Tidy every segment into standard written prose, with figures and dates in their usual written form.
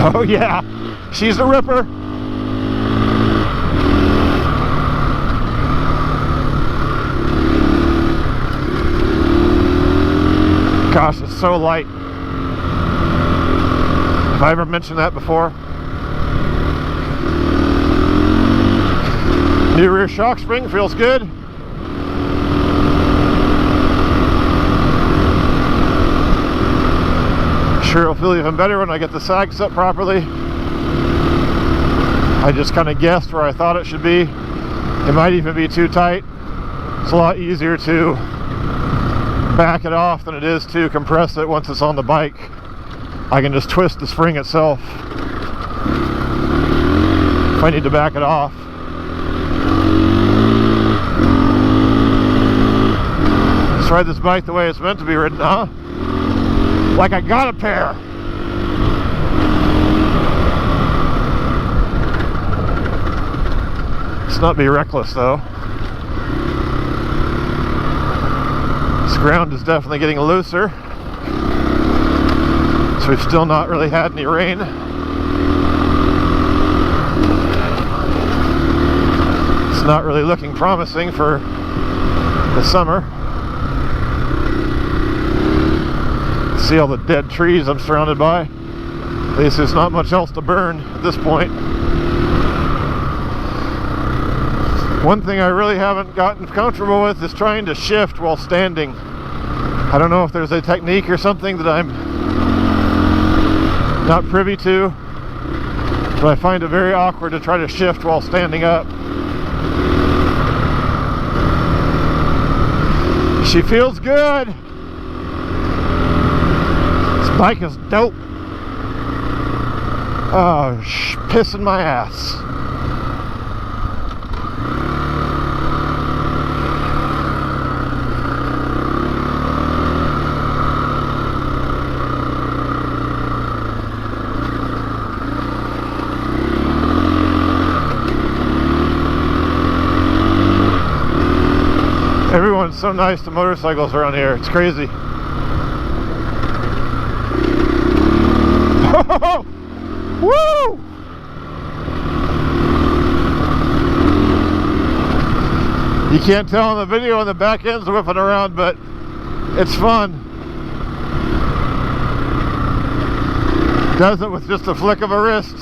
Oh yeah, she's a ripper. Gosh, it's so light. Have I ever mentioned that before? New rear shock spring feels good. Sure, it'll feel even better when I get the sags up properly. I just kind of guessed where I thought it should be. It might even be too tight. It's a lot easier to back it off than it is to compress it once it's on the bike. I can just twist the spring itself if I need to back it off. Let's ride this bike the way it's meant to be ridden, huh? Like I got a pair. Let's not be reckless though. This ground is definitely getting looser. So we've still not really had any rain. It's not really looking promising for the summer. See all the dead trees I'm surrounded by. At least there's not much else to burn at this point. One thing I really haven't gotten comfortable with is trying to shift while standing. I don't know if there's a technique or something that I'm not privy to, but I find it very awkward to try to shift while standing up. She feels good. This bike is dope. Oh, pissing my ass. Everyone's so nice to motorcycles around here. It's crazy. Woo! You can't tell on the video and the back end's whipping around, but it's fun. Does it with just a flick of a wrist.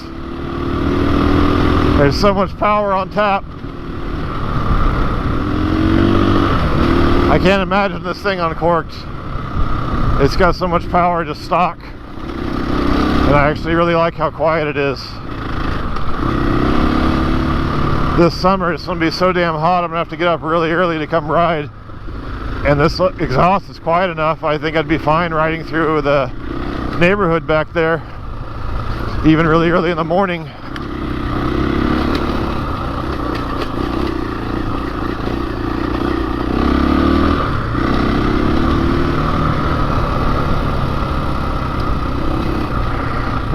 There's so much power on tap. I can't imagine this thing uncorked. It's got so much power just stock. And I actually really like how quiet it is. This summer it's going to be so damn hot, I'm going to have to get up really early to come ride. And this exhaust is quiet enough, I think I'd be fine riding through the neighborhood back there, even really early in the morning.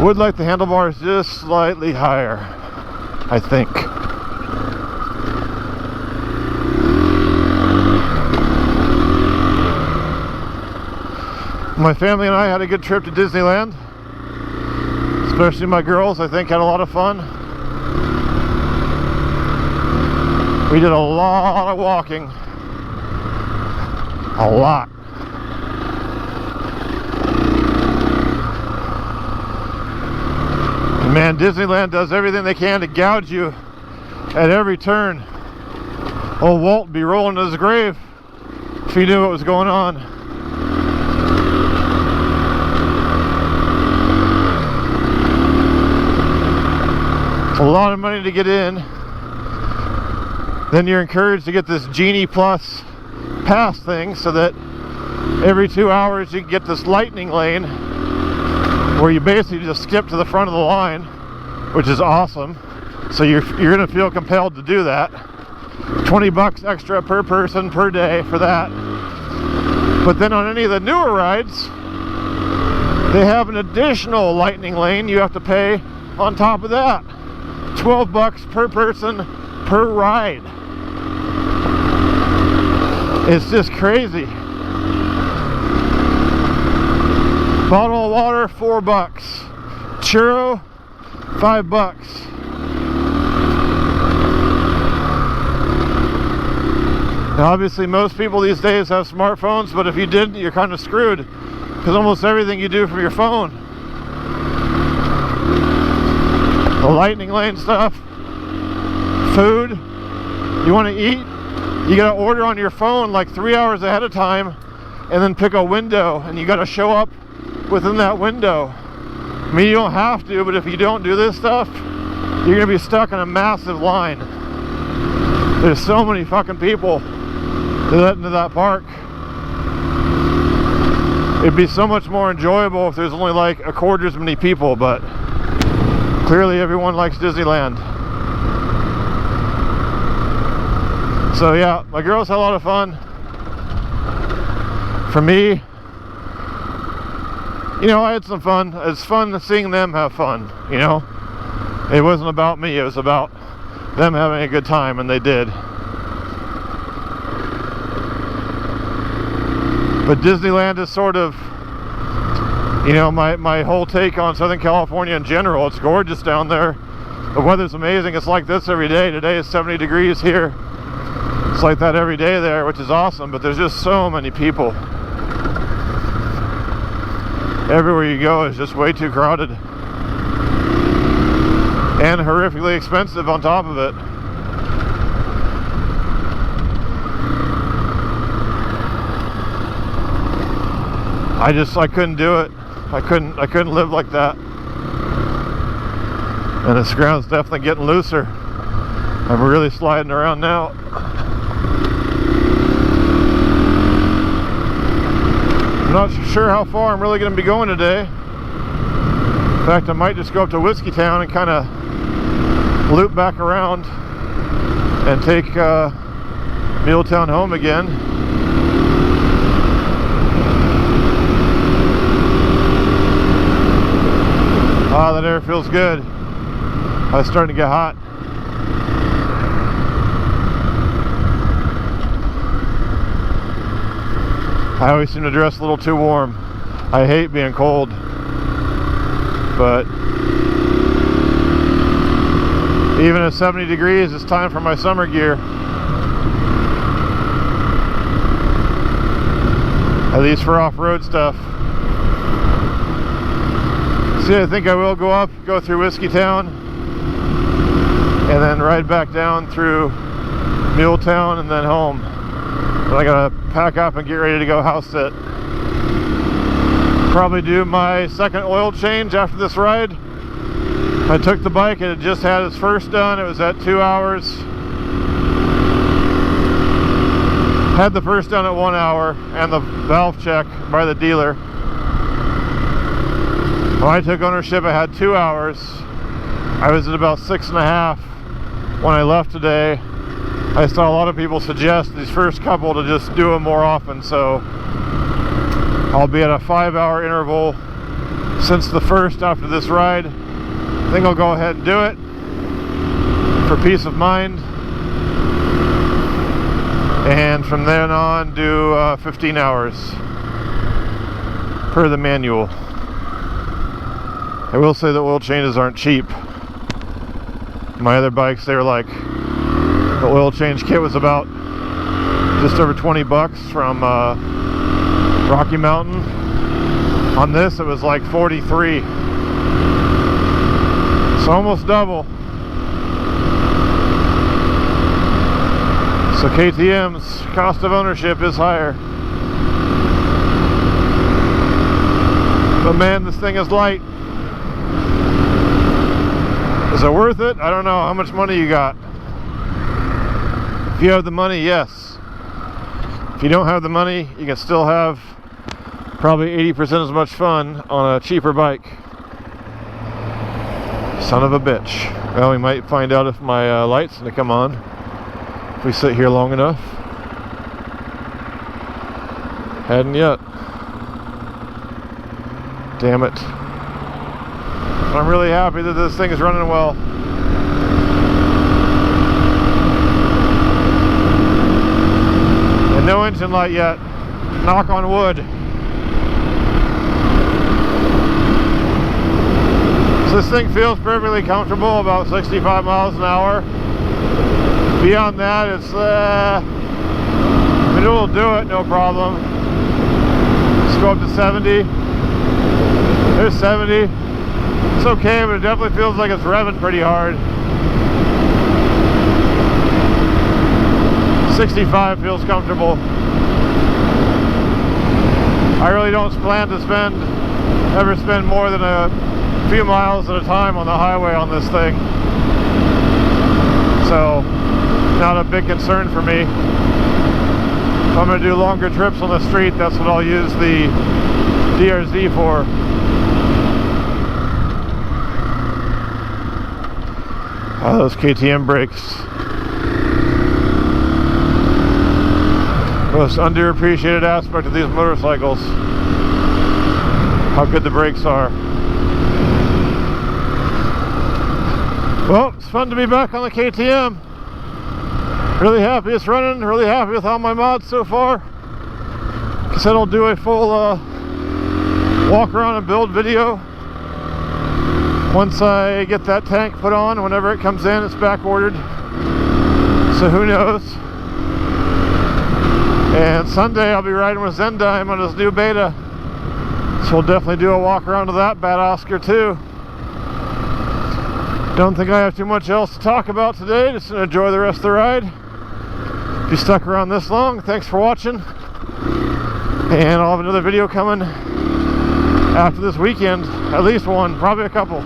Would like the handlebars just slightly higher, I think. My family and I had a good trip to Disneyland. Especially my girls, I think, had a lot of fun. We did a lot of walking. A lot. Man, Disneyland does everything they can to gouge you at every turn. Old Walt would be rolling to his grave if he knew what was going on. It's a lot of money to get in. Then you're encouraged to get this Genie Plus pass thing so that every 2 hours you can get this lightning lane where you basically just skip to the front of the line, which is awesome. So you're going to feel compelled to do that. 20 bucks extra per person per day for that. But then on any of the newer rides, they have an additional lightning lane you have to pay on top of that. 12 bucks per person per ride. It's just crazy. Bottle of water, $4. Churro, $5. Now obviously most people these days have smartphones, but if you didn't, you're kind of screwed, because almost everything you do from your phone. The lightning lane stuff, food, you want to eat, you got to order on your phone like 3 hours ahead of time, and then pick a window, and you got to show up within that window. I mean, you don't have to, but if you don't do this stuff, you're going to be stuck in a massive line. There's so many fucking people to let into that park. It'd be so much more enjoyable if there's only like a quarter as many people, but clearly everyone likes Disneyland. So yeah, my girls had a lot of fun. For me, you know, I had some fun. It's fun seeing them have fun, you know. It wasn't about me, it was about them having a good time, and they did. But Disneyland is sort of, you know, my whole take on Southern California in general. It's gorgeous down there. The weather's amazing. It's like this every day. Today is 70 degrees here. It's like that every day there, which is awesome, but there's just so many people. Everywhere you go is just way too crowded. And horrifically expensive on top of it. I couldn't do it. I couldn't live like that. And this ground's definitely getting looser. I'm really sliding around now. I'm not sure how far I'm really going to be going today. In fact, I might just go up to Whiskey Town and kind of loop back around and take Muletown home again. Ah, that air feels good. I was starting to get hot. I always seem to dress a little too warm. I hate being cold, but even at 70 degrees, it's time for my summer gear. At least for off-road stuff. See, I think I will go through Whiskey Town, and then ride back down through Muletown and then home. But I gotta pack up and get ready to go house sit. Probably do my second oil change after this ride. I took the bike, it had just had its first done. It was at 2 hours. Had the first done at 1 hour and the valve check by the dealer. When I took ownership, I had 2 hours. I was at about 6.5 when I left today. I saw a lot of people suggest these first couple to just do them more often, so I'll be at a 5-hour interval since the first after this ride. I think I'll go ahead and do it for peace of mind, and from then on do 15 hours per the manual. I will say that oil changes aren't cheap. My other bikes, they were like, the oil change kit was about just over 20 bucks from Rocky Mountain. On this, it was like 43. So almost double. So KTM's cost of ownership is higher. But man, this thing is light. Is it worth it? I don't know. How much money you got? If you have the money, yes. If you don't have the money, you can still have probably 80% as much fun on a cheaper bike. Son of a bitch. Well, we might find out if my light's gonna come on if we sit here long enough. Hadn't yet. Damn it. I'm really happy that this thing is running well. And no engine light yet. Knock on wood. So This thing feels perfectly comfortable, about 65 miles an hour. Beyond that, it's I mean, it will do it, no problem. Let's go up to 70. There's 70. It's okay, but it definitely feels like it's revving pretty hard. 65 feels comfortable. I really don't plan to ever spend more than a few miles at a time on the highway on this thing. So, not a big concern for me. If I'm going to do longer trips on the street, that's what I'll use the DRZ for. Oh, those KTM brakes. Most underappreciated aspect of these motorcycles. How good the brakes are. Well, it's fun to be back on the KTM. Really happy it's running, really happy with all my mods so far. I said I'll do a full walk around and build video once I get that tank put on. Whenever it comes in, it's back ordered, so who knows. And Sunday I'll be riding with Zendyme on his new beta, so we'll definitely do a walk around of that bad Oscar too. Don't think I have too much else to talk about today. Just gonna enjoy the rest of the ride. If you stuck around this long, thanks for watching. And I'll have another video coming after this weekend. At least one, probably a couple.